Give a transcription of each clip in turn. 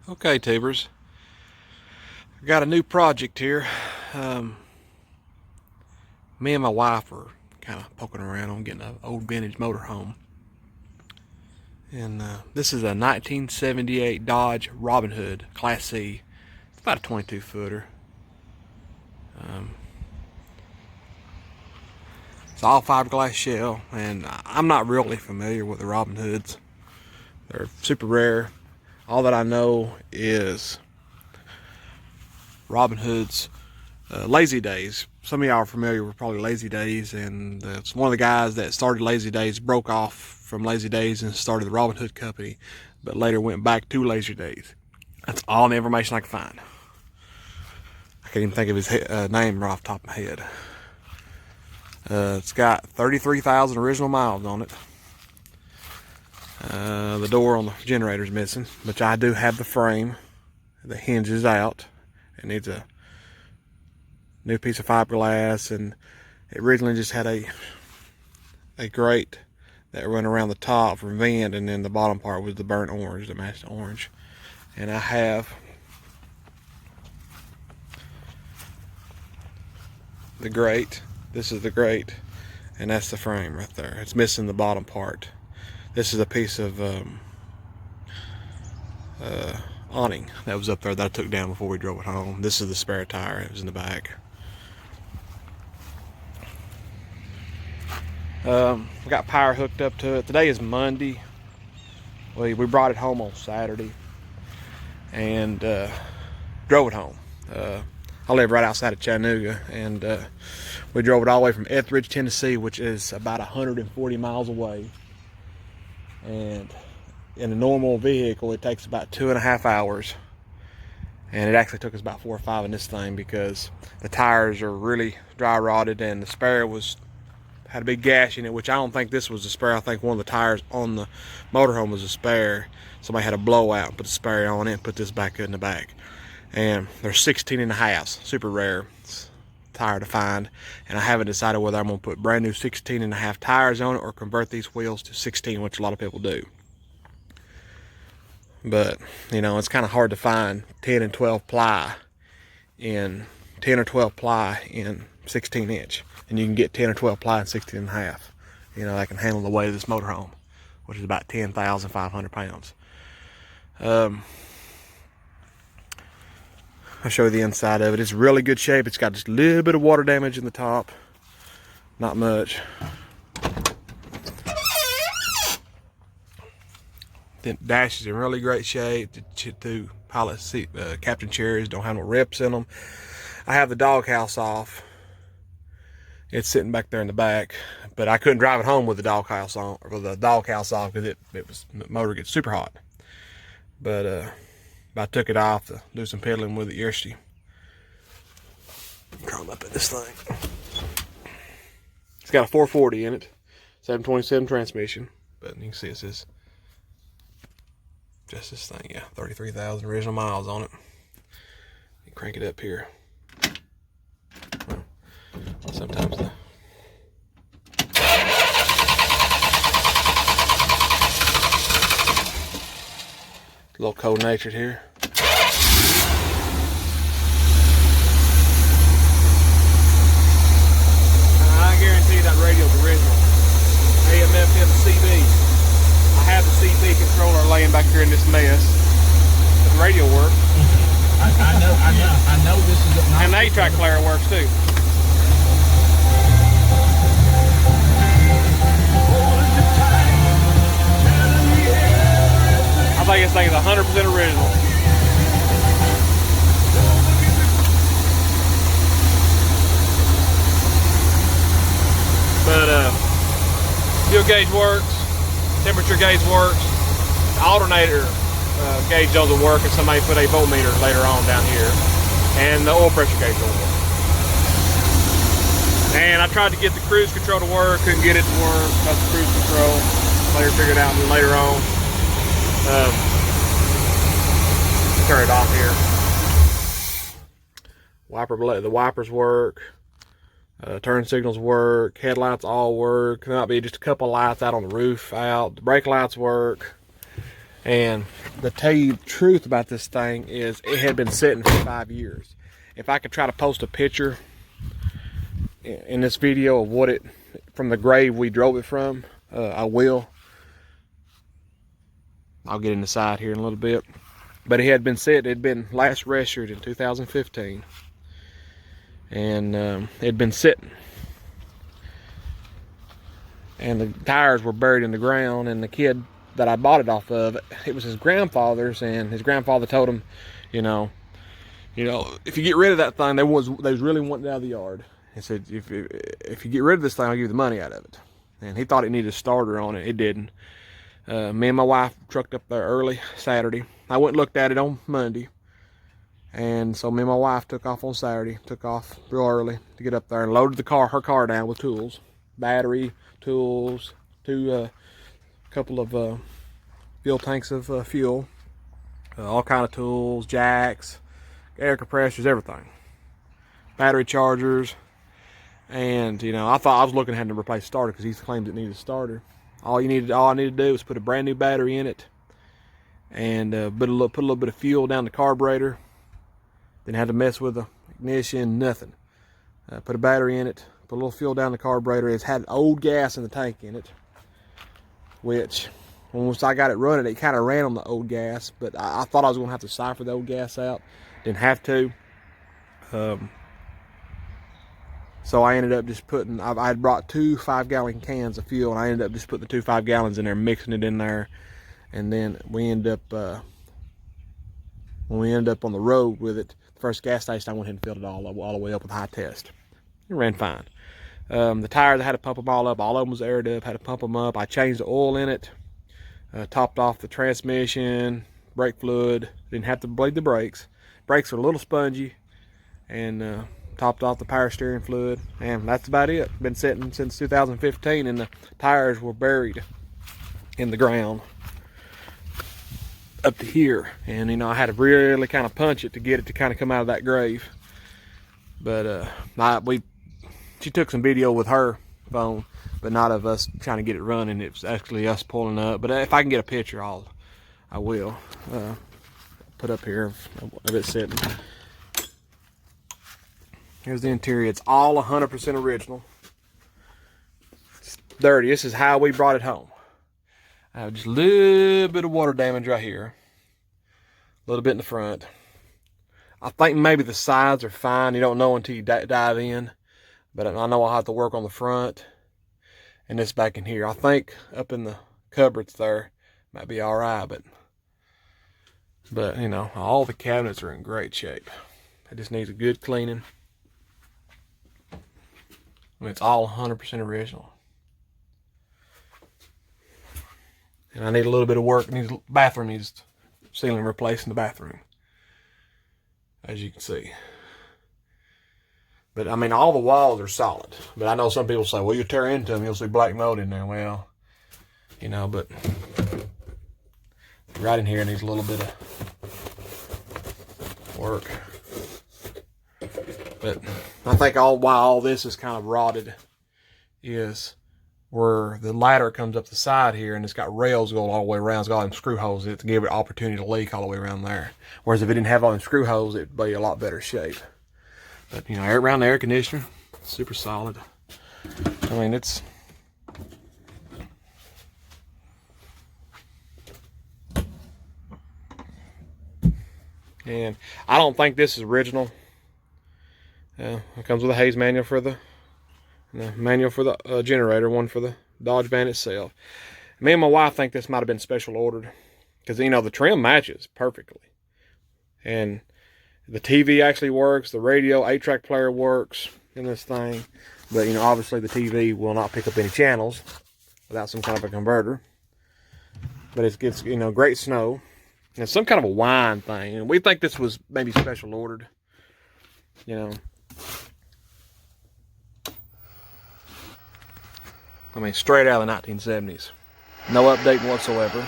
Okay, Tubers, I got a new project here. Me and my wife are kind of poking around on getting an old vintage motorhome. And this is a 1978 Dodge Robinhood Class C. It's about a 22 footer. It's all fiberglass shell, and I'm not really familiar with the Robinhoods. They're super rare. All that I know is Robinhood's Lazy Days. Some of y'all are familiar with probably Lazy Days, and it's one of the guys that started Lazy Days, broke off from Lazy Days and started the Robinhood company, but later went back to Lazy Days. That's all the information I can find. I can't even think of his name right off the top of my head. It's got 33,000 original miles on it. The door on the generator is missing, but I do have the frame. The hinge is out. It needs a new piece of fiberglass, and it originally just had a grate that went around the top for vent, and then the bottom part was the burnt orange that matched the orange. And I have the grate. This is the grate, and that's the frame right there. It's missing the bottom part. This is a piece of awning that was up there that I took down before we drove it home. This is the spare tire. It was in the back. We got power hooked up to it. Today is Monday. We brought it home on Saturday and drove it home. I live right outside of Chattanooga, and we drove it all the way from Etheridge, Tennessee, which is about 140 miles away. And in a normal vehicle, it takes about 2.5 hours. And it actually took us about 4 or 5 in this thing because the tires are really dry rotted, and the spare had a big gash in it, which I don't think this was a spare. I think one of the tires on the motorhome was a spare. Somebody had a blowout and put the spare on it and put this back in the back. And they're 16.5, super rare. It's tire to find, and I haven't decided whether I'm going to put brand new 16.5 tires on it or convert these wheels to 16, which a lot of people do. But you know, it's kind of hard to find 10 and 12 ply in 10 or 12 ply in 16 inch, and you can get 10 or 12 ply in 16.5. You know, that can handle the weight of this motorhome, which is about 10,500 pounds. I'll show you the inside of it. It's really good shape. It's got just a little bit of water damage in the top. Not much. The dash is in really great shape. The two pilot seat, captain chairs don't have no rips in them. I have the doghouse off. It's sitting back there in the back, but I couldn't drive it home with the doghouse on, or with the doghouse off, because the motor gets super hot. But I took it off to do some pedaling with it yesterday. Crawl up at this thing. It's got a 440 in it, 727 transmission, but you can see it says just this thing, yeah, 33,000 original miles on it. You crank it up here. Well, sometimes the a little cold natured here. I guarantee that radio's original. AM, FM, CB. I have the CB controller laying back here in this mess. But the radio works. I know this is not. And the 8-track player works too. I think this thing is 100% original. But fuel gauge works, temperature gauge works, the alternator gauge doesn't work, and somebody put a voltmeter later on down here, and the oil pressure gauge don't work. And I tried to get the cruise control to work, couldn't get it to work. That's the cruise control. Later figured out later on. Turn it off here. The wipers work. Turn signals work. Headlights all work. There might be just a couple lights out on the roof out. The brake lights work. And to tell you the truth about this thing is it had been sitting for 5 years. If I could try to post a picture in this video of what it, from the grave we drove it from, I will. I'll get in the side here in a little bit. But it had been sitting, it had been last registered in 2015. And it had been sitting. And the tires were buried in the ground, and the kid that I bought it off of, it was his grandfather's, and his grandfather told him, you know, if you get rid of that thing, they was really wanting it out of the yard. He said, if you get rid of this thing, I'll give you the money out of it. And he thought it needed a starter on it. It didn't. Me and my wife trucked up there early Saturday. I went and looked at it on Monday. And so me and my wife took off on Saturday, took off real early to get up there and loaded her car down with tools, battery, tools, couple of fuel tanks of fuel, all kind of tools, jacks, air compressors, everything, battery chargers. And I thought I was looking at having to replace the starter because he claims it needed a starter. All I needed to do was put a brand new battery in it and put a little bit of fuel down the carburetor. Didn't have to mess with the ignition, nothing. Put a battery in it, put a little fuel down the carburetor. It's had old gas in the tank in it, which once I got it running, it kind of ran on the old gas, but I thought I was going to have to siphon the old gas out. Didn't have to. So I ended up just putting, I had brought 2 5-gallon cans of fuel, and I ended up just putting the 2 5 gallons in there, mixing it in there. And then we ended up, when we ended up on the road with it, the first gas station, I went ahead and filled it all the way up with high test. It ran fine. The tires, I had to pump them all up. All of them was aired up, had to pump them up. I changed the oil in it, topped off the transmission, brake fluid. Didn't have to bleed the brakes. Brakes were a little spongy, and topped off the power steering fluid. And that's about it. Been sitting since 2015, and the tires were buried in the ground up to here. And I had to really kind of punch it to get it to kind of come out of that grave. But she took some video with her phone, but not of us trying to get it running. It was actually us pulling up. But if I can get a picture, I will put up here of it sitting. Here's the interior. It's all 100% original. It's dirty. This is how we brought it home. I have just a little bit of water damage right here. A little bit in the front. I think maybe the sides are fine. You don't know until you dive in. But I know I'll have to work on the front. And this back in here. I think up in the cupboards there might be alright. But all the cabinets are in great shape. It just needs a good cleaning. It's all 100% original. And I need a little bit of work. Bathroom needs ceiling replaced in the bathroom, as you can see. But I mean, all the walls are solid. But I know some people say, well, you tear into them, you'll see black mold in there. Well, but right in here needs a little bit of work. But I think why all this is kind of rotted is where the ladder comes up the side here, and it's got rails going all the way around. It's got all them screw holes in it to give it opportunity to leak all the way around there. Whereas if it didn't have all them screw holes, it'd be a lot better shape. But around the air conditioner, super solid. I mean, it's and I don't think this is original. It comes with a Hayes manual for the generator, one for the Dodge van itself. Me and my wife think this might have been special ordered because the trim matches perfectly, and the TV actually works. The radio 8-track player works in this thing, but obviously the TV will not pick up any channels without some kind of a converter. But it gets great snow. And it's some kind of a wine thing, and we think this was maybe special ordered. I mean, straight out of the 1970s. No update whatsoever.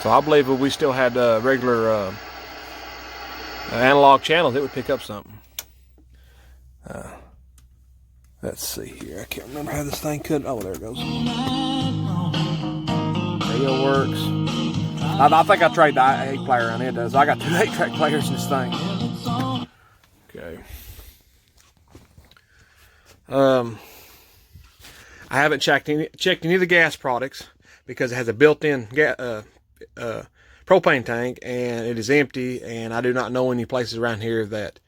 So I believe if we still had regular analog channels, it would pick up something. Let's see here. I can't remember how this thing could. Oh, there it goes. Radio works. I think I trade the 8 player on it does. I got 2 8-track players in this thing. Okay. I haven't checked any of the gas products because it has a built-in propane tank and it is empty, and I do not know any places around here that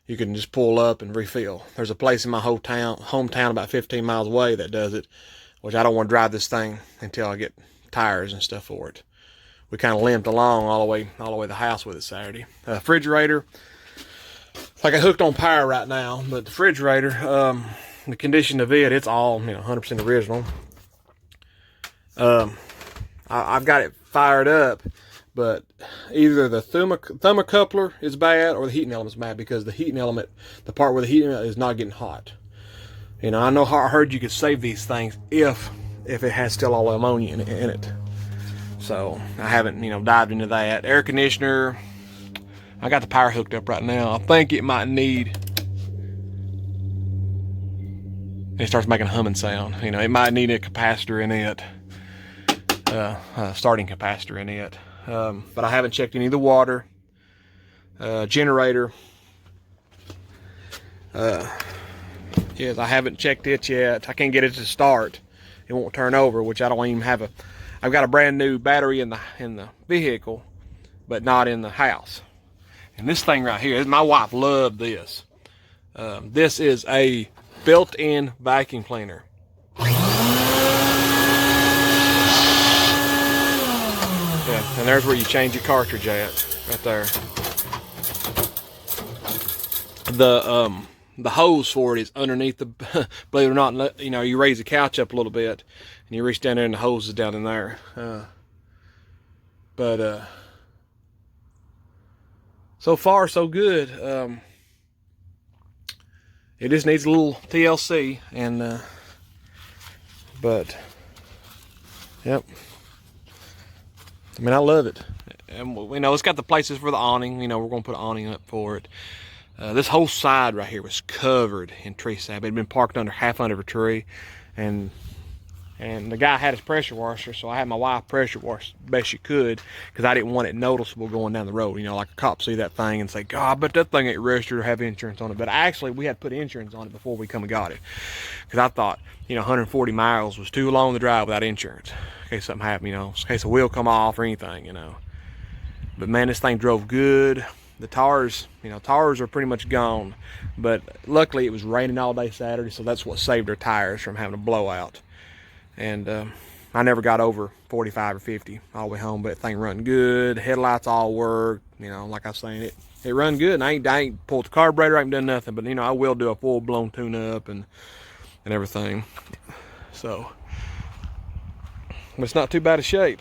you can just pull up and refill. There's a place in my hometown about 15 miles away that does it, which I don't want to drive this thing until I get tires and stuff for it. We kind of limped along all the way to the house with it Saturday. Refrigerator, like I hooked on power right now, but the refrigerator, the condition of it, it's all 100% original. I've got it fired up, but either the thermocoupler is bad or the heating element is bad, because the heating element, the part where the heating element is not getting hot. I know I heard you could save these things if it has still all the ammonia in it. So I haven't dived into that. Air conditioner, I got the power hooked up right now. I think it might need. It starts making a humming sound. It might need a capacitor in it, starting capacitor in it. But I haven't checked any of the water, generator. Yes, I haven't checked it yet. I can't get it to start. It won't turn over, which I don't even have I've got a brand new battery in the vehicle, but not in the house. And this thing right here, my wife loved this. This is a built-in vacuum cleaner. Yeah, and there's where you change your cartridge at, right there. The hose for it is underneath the, believe it or not, you raise the couch up a little bit and you reach down there and the hose is down in there. So far so good. It just needs a little TLC, and but yep. I love it. And it's got the places for the awning. We're gonna put an awning up for it. This whole side right here was covered in tree sap. It had been parked half under a tree, and the guy had his pressure washer, so I had my wife pressure wash the best she could, because I didn't want it noticeable going down the road. Like a cop see that thing and say, God, I bet that thing ain't registered or have insurance on it. But actually, we had put insurance on it before we come and got it, because I thought 140 miles was too long to drive without insurance in case something happened, in case a wheel come off or anything, But man, this thing drove good. The tires, tires are pretty much gone, but luckily it was raining all day Saturday, so that's what saved our tires from having a blowout. And I never got over 45 or 50 all the way home, but that thing run good. Headlights all work. Like I was saying, it run good. And I ain't pulled the carburetor, I ain't done nothing, but I will do a full-blown tune-up and everything. So it's not too bad a shape.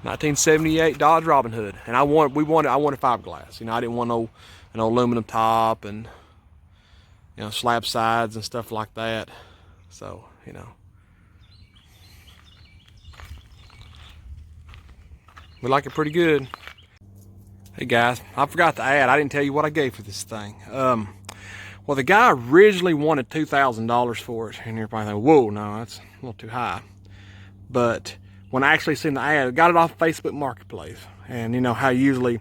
1978 Dodge Robinhood, and I wanted fiberglass. I didn't want an aluminum top and slab sides and stuff like that. So we like it pretty good. Hey guys, I forgot to add, I didn't tell you what I gave for this thing. Well, the guy originally wanted $2,000 for it, and you're probably thinking, whoa, no, that's a little too high. But when I actually seen the ad, I got it off Facebook Marketplace, and how usually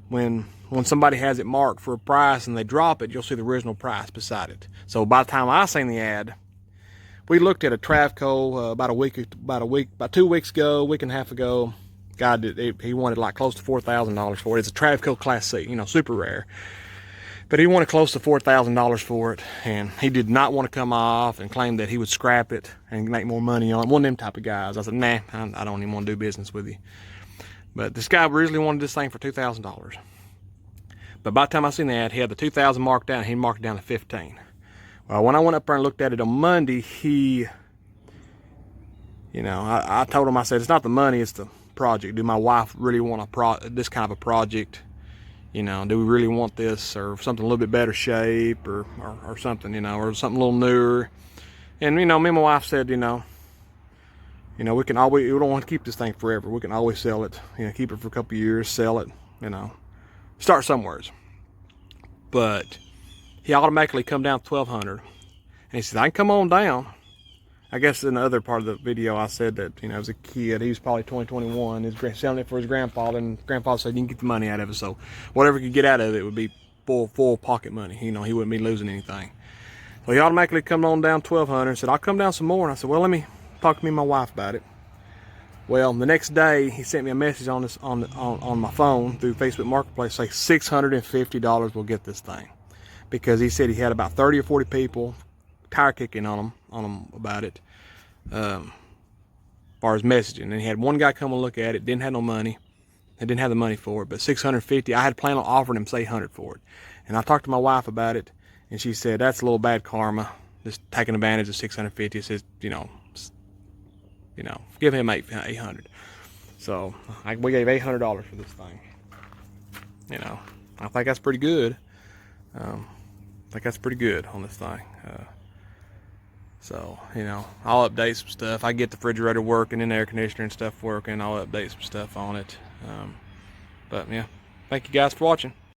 when somebody has it marked for a price and they drop it, you'll see the original price beside it. So by the time I seen the ad, we looked at a Travco about 2 weeks ago, week and a half ago. God, he wanted like close to $4,000 for it. It's a Travco Class C, super rare. But he wanted close to $4,000 for it, and he did not want to come off and claim that he would scrap it and make more money on it. One of them type of guys. I said, nah, I don't even want to do business with you. But this guy originally wanted this thing for $2,000. But by the time I seen the ad, he had the $2,000 marked down, and he marked it down to $15,000. Well, when I went up there and looked at it on Monday, I told him, I said, it's not the money, it's the project. Do my wife really want this kind of a project? Do we really want this, or something a little bit better shape, or something, or something a little newer? And me and my wife said, we don't want to keep this thing forever. We can always sell it, keep it for a couple of years, sell it, start somewhere. But he automatically come down 1,200. And he said, I can come on down. I guess in the other part of the video I said that, you know, as a kid, he was probably 21, selling it for his grandfather, and grandfather said you can get the money out of it, so whatever he could get out of it would be full pocket money. You know, he wouldn't be losing anything. So he automatically come on down 1,200 and said, I'll come down some more. And I said, well, let me talk to me and my wife about it. Well, the next day he sent me a message on my phone through Facebook Marketplace, say $650 will get this thing, because he said he had about 30 or 40 people tire kicking on him about it, as far as messaging. And he had one guy come and look at it, didn't have no money, and didn't have the money for it, but 650. I had planned on offering him say 100 for it, and I talked to my wife about it, and she said that's a little bad karma, just taking advantage of 650. It says, you know, give him 800. So we gave $800 for this thing. You know, I think that's pretty good. I think that's pretty good on this thing. So, you know, I'll update some stuff. I get the refrigerator working and the air conditioner and stuff working. I'll update some stuff on it. But yeah, thank you guys for watching.